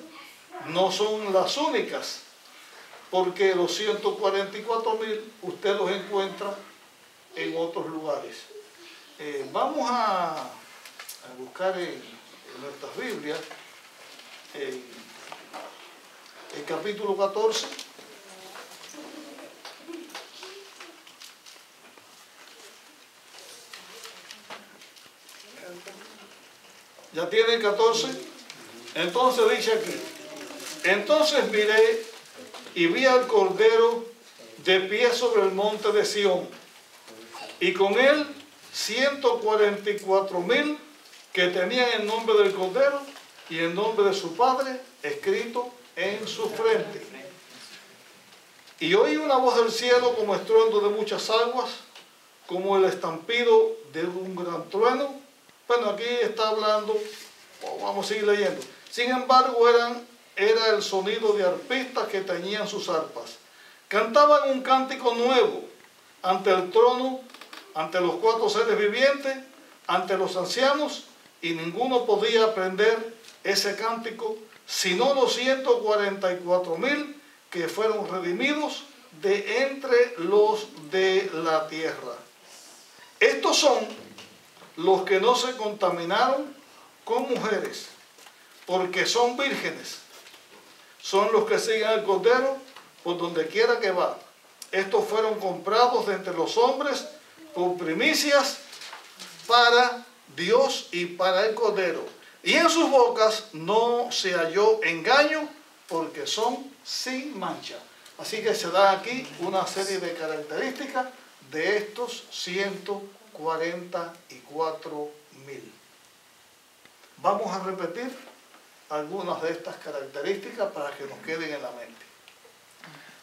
S1: No son las únicas, porque los 144,000 usted los encuentra en otros lugares. Vamos a buscar en nuestras Biblias el capítulo 14. ¿Ya tiene el 14? Entonces dice aquí: entonces miré y vi al Cordero de pie sobre el monte de Sión, y con él 144,000 que tenían el nombre del Cordero y el nombre de su Padre escrito en su frente. Y oí una voz del cielo como estruendo de muchas aguas, como el estampido de un gran trueno. Bueno, aquí está hablando, vamos a seguir leyendo. Sin embargo, era el sonido de arpistas que tañían sus arpas. Cantaban un cántico nuevo ante el trono, ante los 4 seres vivientes, ante los ancianos, y ninguno podía aprender ese cántico, sino los 144,000 que fueron redimidos de entre los de la tierra. Estos son los que no se contaminaron con mujeres, porque son vírgenes. Son los que siguen al Cordero por donde quiera que va. Estos fueron comprados de entre los hombres por primicias para Dios y para el Cordero. Y en sus bocas no se halló engaño, porque son sin mancha. Así que se da aquí una serie de características de estos 144,000. Vamos a repetir algunas de estas características para que nos queden en la mente.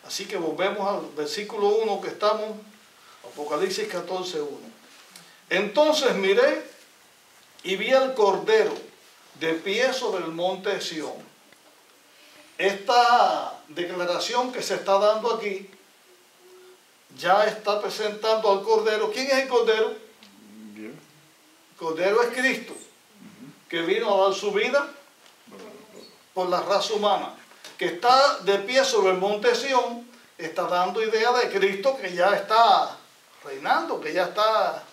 S1: Así que volvemos al versículo 1 que estamos, Apocalipsis 14:1. Entonces miré y vi al Cordero de pie sobre el monte de Sión. Esta declaración que se está dando aquí ya está presentando al Cordero. ¿Quién es el Cordero? El Cordero es Cristo, que vino a dar su vida por la raza humana, que está de pie sobre el monte Sión, está dando idea de Cristo que ya está reinando, que ya está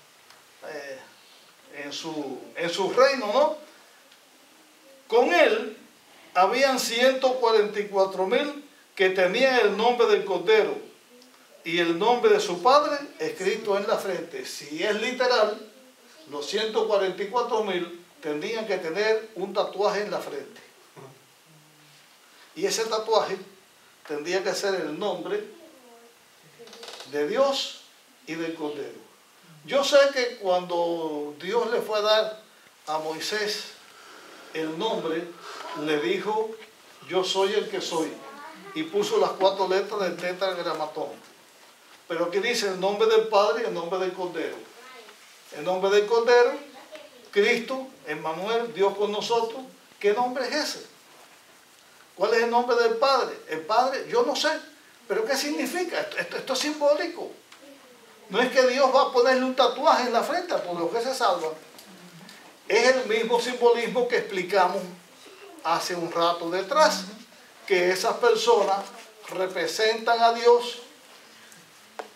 S1: en su reino, ¿no? Con él habían 144,000 que tenían el nombre del Cordero y el nombre de su padre escrito en la frente. Si es literal, los 144,000 tendrían que tener un tatuaje en la frente. Y ese tatuaje tendría que ser el nombre de Dios y del Cordero. Yo sé que cuando Dios le fue a dar a Moisés el nombre, le dijo, yo soy el que soy. Y puso las 4 letras del tetragramatón. Pero aquí dice el nombre del Padre y el nombre del Cordero. El nombre del Cordero, Cristo, Emmanuel, Dios con nosotros. ¿Qué nombre es ese? ¿Cuál es el nombre del Padre? El Padre, yo no sé. ¿Pero qué significa? Esto es simbólico. No es que Dios va a ponerle un tatuaje en la frente a todos los que se salvan. Es el mismo simbolismo que explicamos hace un rato detrás. Que esas personas representan a Dios,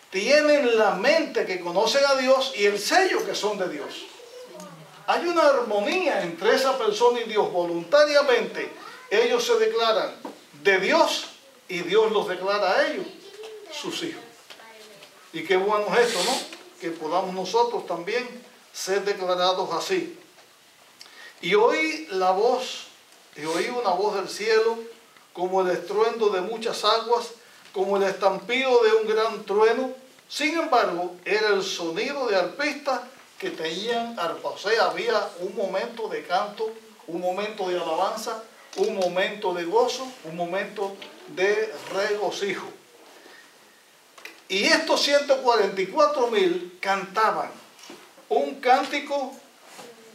S1: tienen la mente que conocen a Dios y el sello que son de Dios. Hay una armonía entre esa persona y Dios. Voluntariamente ellos se declaran de Dios y Dios los declara a ellos sus hijos. Y qué bueno es esto, ¿no? Que podamos nosotros también ser declarados así. Y oí una voz del cielo, como el estruendo de muchas aguas, como el estampido de un gran trueno. Sin embargo, era el sonido de arpistas que tenían arpa. O sea, había un momento de canto, un momento de alabanza, un momento de gozo, un momento de regocijo. Y estos 144,000 cantaban un cántico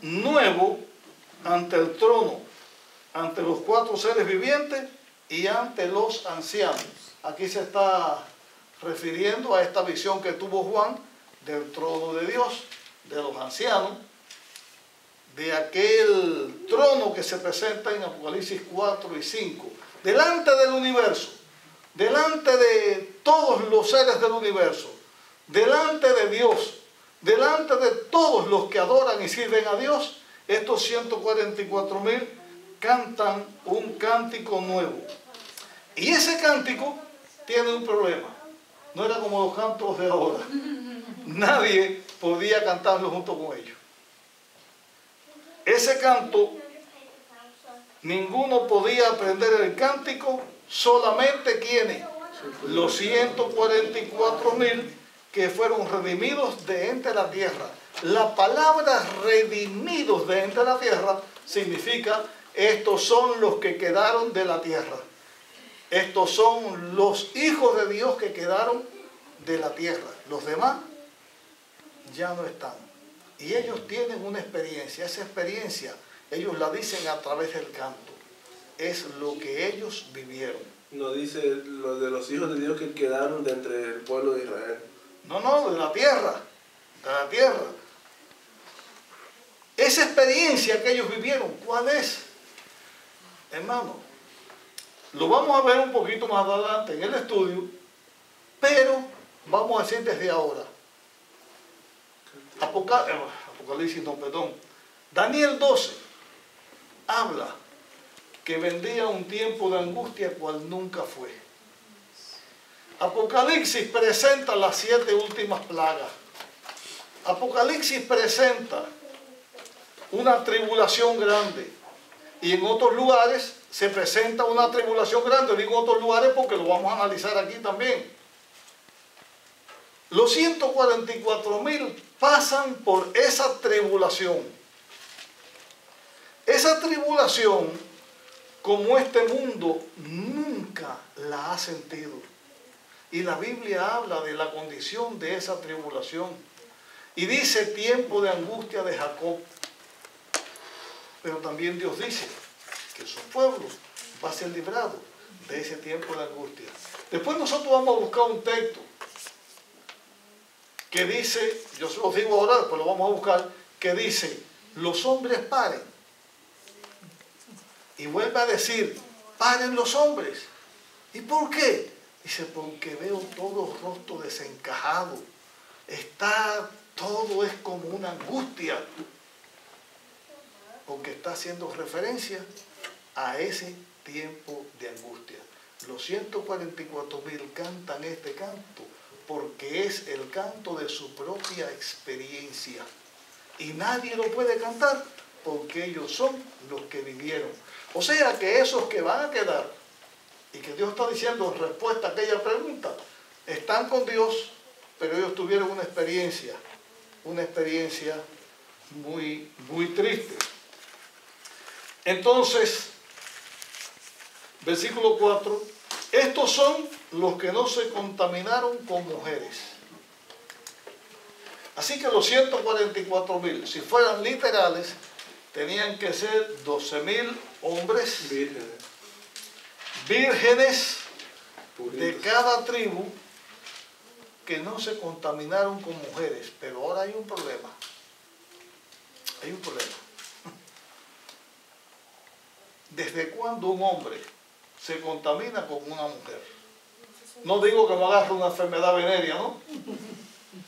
S1: nuevo ante el trono, ante los 4 seres vivientes y ante los ancianos. Aquí se está refiriendo a esta visión que tuvo Juan del trono de Dios, de los ancianos, de aquel trono que se presenta en Apocalipsis 4 y 5, delante del universo, delante de todos los seres del universo, delante de Dios, delante de todos los que adoran y sirven a Dios. Estos 144,000 cantan un cántico nuevo. Y ese cántico tiene un problema. No era como los cantos de ahora. Nadie podía cantarlo junto con ellos. Ese canto, ninguno podía aprender el cántico, solamente quienes, los 144,000 que fueron redimidos de entre la tierra. La palabra redimidos de entre la tierra significa estos son los que quedaron de la tierra. Estos son los hijos de Dios que quedaron de la tierra. Los demás ya no están. Y ellos tienen una experiencia. Esa experiencia ellos la dicen a través del canto. Es lo que ellos vivieron.
S2: No dice lo de los hijos de Dios que quedaron de entre el pueblo de Israel.
S1: No, de la tierra. De la tierra. Esa experiencia que ellos vivieron, ¿cuál es? Hermano, lo vamos a ver un poquito más adelante en el estudio, pero vamos a decir desde ahora. Daniel 12 habla que vendría un tiempo de angustia cual nunca fue. Apocalipsis presenta las 7 últimas plagas. Apocalipsis presenta una tribulación grande. Y en otros lugares se presenta una tribulación grande. Digo otros lugares porque lo vamos a analizar aquí también. Los 144,000 pasan por esa tribulación. Esa tribulación, como este mundo nunca la ha sentido. Y la Biblia habla de la condición de esa tribulación. Y dice tiempo de angustia de Jacob. Pero también Dios dice que su pueblo va a ser librado de ese tiempo de angustia. Después nosotros vamos a buscar un texto que dice, yo se los digo ahora, después lo vamos a buscar, que dice, los hombres paren. Y vuelve a decir, paren los hombres. ¿Y por qué? Dice, porque veo todo rostro desencajado. Todo es como una angustia. Porque está haciendo referencia a ese tiempo de angustia. Los 144.000 cantan este canto porque es el canto de su propia experiencia. Y nadie lo puede cantar porque ellos son los que vivieron. O sea que esos que van a quedar, y que Dios está diciendo en respuesta a aquella pregunta, están con Dios, pero ellos tuvieron una experiencia muy, muy triste. Entonces, versículo 4, estos son los que no se contaminaron con mujeres. Así que los 144.000, si fueran literales, tenían que ser 12.000 hombres vírgenes de cada tribu que no se contaminaron con mujeres. Pero ahora hay un problema. Hay un problema. ¿Desde cuándo un hombre se contamina con una mujer? No digo que no agarre una enfermedad venérea, ¿no?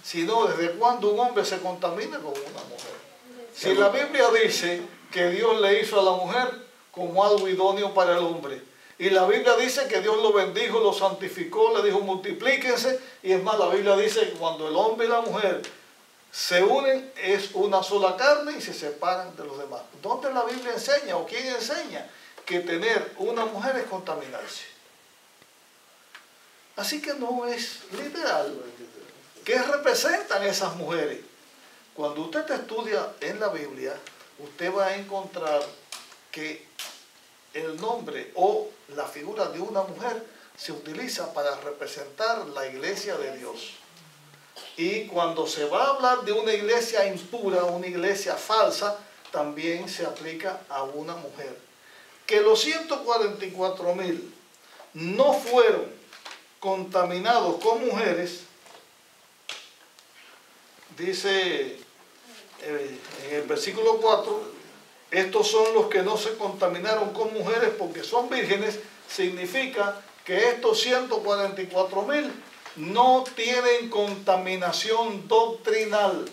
S1: Sino desde cuándo un hombre se contamina con una mujer. Si la Biblia dice que Dios le hizo a la mujer como algo idóneo para el hombre, y la Biblia dice que Dios lo bendijo, lo santificó, le dijo multiplíquense, y es más, la Biblia dice que cuando el hombre y la mujer se unen es una sola carne y se separan de los demás. ¿Dónde la Biblia enseña o quién enseña que tener una mujer es contaminarse? Así que no es literal. ¿Qué representan esas mujeres? Cuando usted estudia en la Biblia, usted va a encontrar que el nombre o la figura de una mujer se utiliza para representar la iglesia de Dios. Y cuando se va a hablar de una iglesia impura, una iglesia falsa, también se aplica a una mujer. Que los 144.000 no fueron contaminados con mujeres, dice en el versículo 4, estos son los que no se contaminaron con mujeres porque son vírgenes, significa que estos 144.000 no tienen contaminación doctrinal.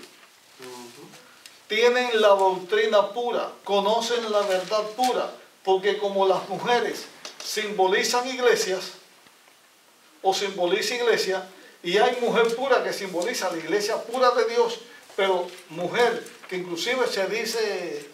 S1: Tienen la doctrina pura, conocen la verdad pura, porque como las mujeres simbolizan iglesias, o simboliza iglesia, y hay mujer pura que simboliza la iglesia pura de Dios, pero mujer que inclusive se dice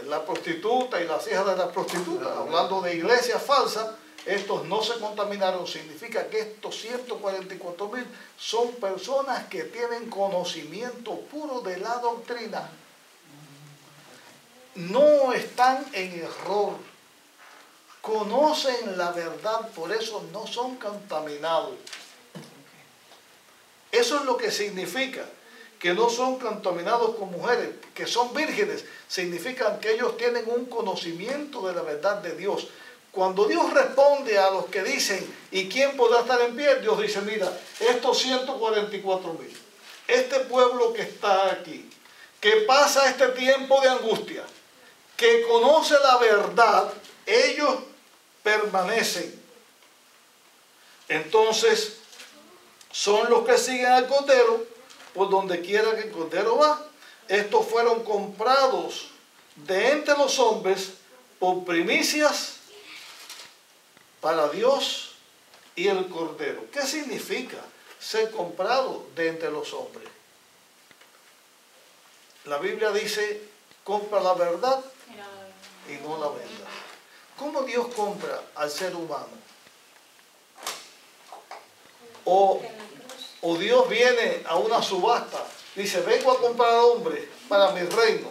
S1: la prostituta y las hijas de la prostituta, hablando de iglesia falsa, estos no se contaminaron, significa que estos 144.000 son personas que tienen conocimiento puro de la doctrina. No están en error, conocen la verdad, por eso no son contaminados. Eso es lo que significa que no son contaminados con mujeres, que son vírgenes, significan que ellos tienen un conocimiento de la verdad de Dios. Cuando Dios responde a los que dicen, ¿y quién podrá estar en pie? Dios dice, mira, estos 144.000, este pueblo que está aquí, que pasa este tiempo de angustia, que conoce la verdad, ellos permanecen. Entonces, son los que siguen al Cordero, por donde quiera que el Cordero va. Estos fueron comprados de entre los hombres por primicias para Dios y el Cordero. ¿Qué significa ser comprado de entre los hombres? La Biblia dice, compra la verdad y no la venda. ¿Cómo Dios compra al ser humano? O Dios viene a una subasta, dice, vengo a comprar hombres para mi reino,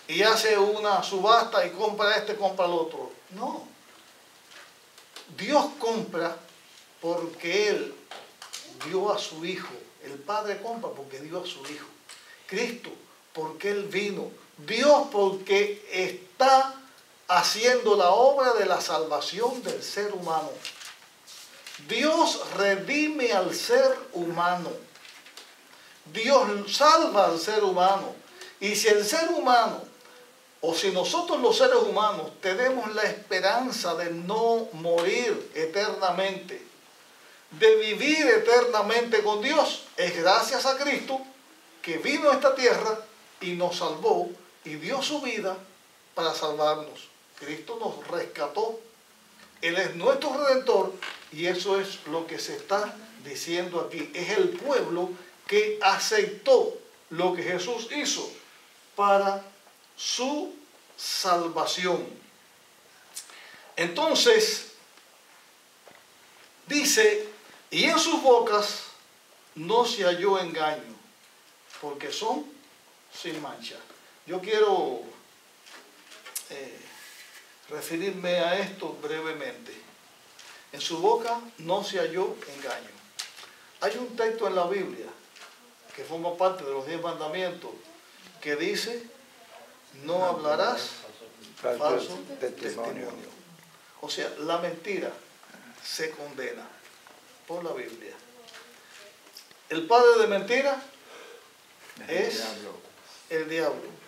S1: y hace una subasta y compra este, compra el otro. No. Dios compra porque Él dio a su Hijo. El Padre compra porque dio a su Hijo. Cristo porque Él vino. Dios porque está haciendo la obra de la salvación del ser humano. Dios redime al ser humano. Dios salva al ser humano. Y si el ser humano o si nosotros los seres humanos tenemos la esperanza de no morir eternamente, de vivir eternamente con Dios, es gracias a Cristo que vino a esta tierra y nos salvó y dio su vida para salvarnos. Cristo nos rescató. Él es nuestro Redentor y eso es lo que se está diciendo aquí. Es el pueblo que aceptó lo que Jesús hizo para su salvación. Entonces, dice, y en sus bocas no se halló engaño, porque son sin mancha. Yo quiero referirme a esto brevemente. En su boca no se halló engaño. Hay un texto en la Biblia que forma parte de los 10 mandamientos que dice, no hablarás falso testimonio. O sea, la mentira se condena por la Biblia. El padre de mentira es el diablo.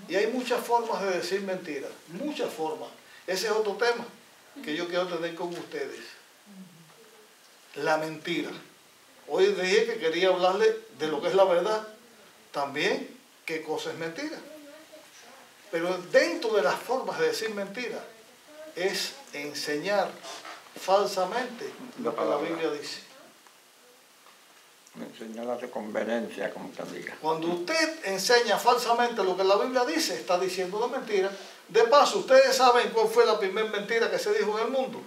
S1: Y hay muchas formas de decir mentira, muchas formas. Ese es otro tema que yo quiero tener con ustedes. La mentira. Hoy dije que quería hablarle de lo que es la verdad. También qué cosa es mentira. Pero dentro de las formas de decir mentira es enseñar falsamente lo que la Biblia dice.
S3: Enseñar la conveniencia, como te diga.
S1: Cuando usted enseña falsamente lo que la Biblia dice, está diciendo una mentira. De paso, ustedes saben cuál fue la primera mentira que se dijo en el mundo.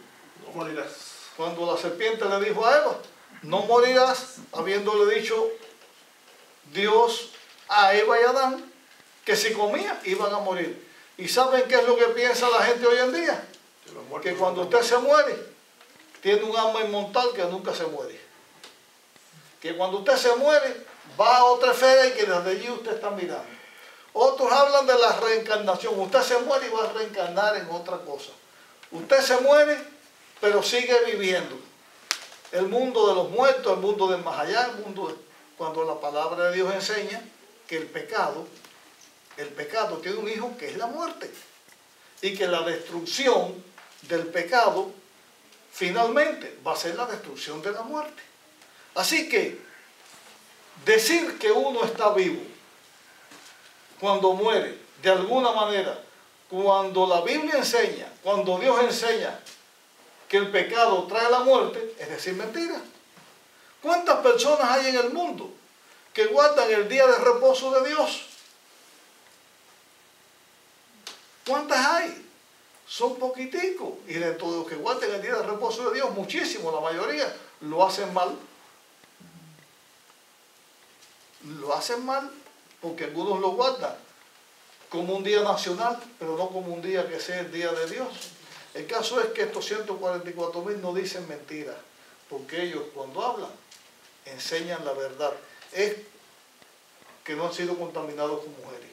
S2: No morirás.
S1: Cuando la serpiente le dijo a Eva, no morirás, habiéndole dicho Dios a Eva y a Adán que si comían iban a morir. ¿Y saben qué es lo que piensa la gente hoy en día? Que cuando usted se muere, tiene un alma inmortal que nunca se muere. Que cuando usted se muere, va a otra esfera y que desde allí usted está mirando. Otros hablan de la reencarnación. Usted se muere y va a reencarnar en otra cosa. Usted se muere, pero sigue viviendo. El mundo de los muertos, el mundo del más allá, el mundo de... Cuando la palabra de Dios enseña que el pecado tiene un hijo que es la muerte. Y que la destrucción del pecado finalmente va a ser la destrucción de la muerte. Así que decir que uno está vivo cuando muere, de alguna manera, cuando la Biblia enseña, cuando Dios enseña que el pecado trae la muerte, es decir mentira. ¿Cuántas personas hay en el mundo que guardan el día de reposo de Dios? ¿Cuántas hay? Son poquiticos. Y dentro de los que guardan el día de reposo de Dios, muchísimos, la mayoría, lo hacen mal. Lo hacen mal porque algunos lo guardan como un día nacional, pero no como un día que sea el día de Dios. El caso es que estos 144,000 no dicen mentiras, porque ellos cuando hablan enseñan la verdad. Es que no han sido contaminados con mujeres.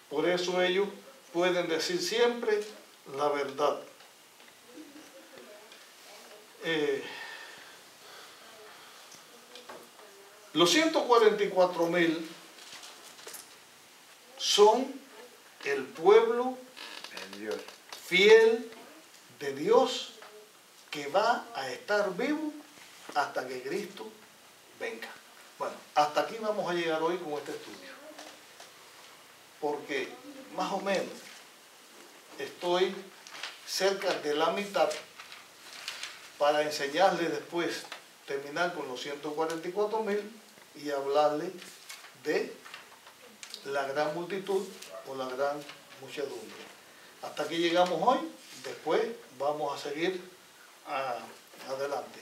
S1: Por eso ellos pueden decir siempre la verdad. Los 144,000 son el pueblo fiel de Dios que va a estar vivo hasta que Cristo venga. Bueno, hasta aquí vamos a llegar hoy con este estudio. Porque más o menos estoy cerca de la mitad para enseñarles después, terminar con los 144,000 y hablarles de la gran multitud o la gran muchedumbre. Hasta aquí llegamos hoy, después vamos a seguir adelante.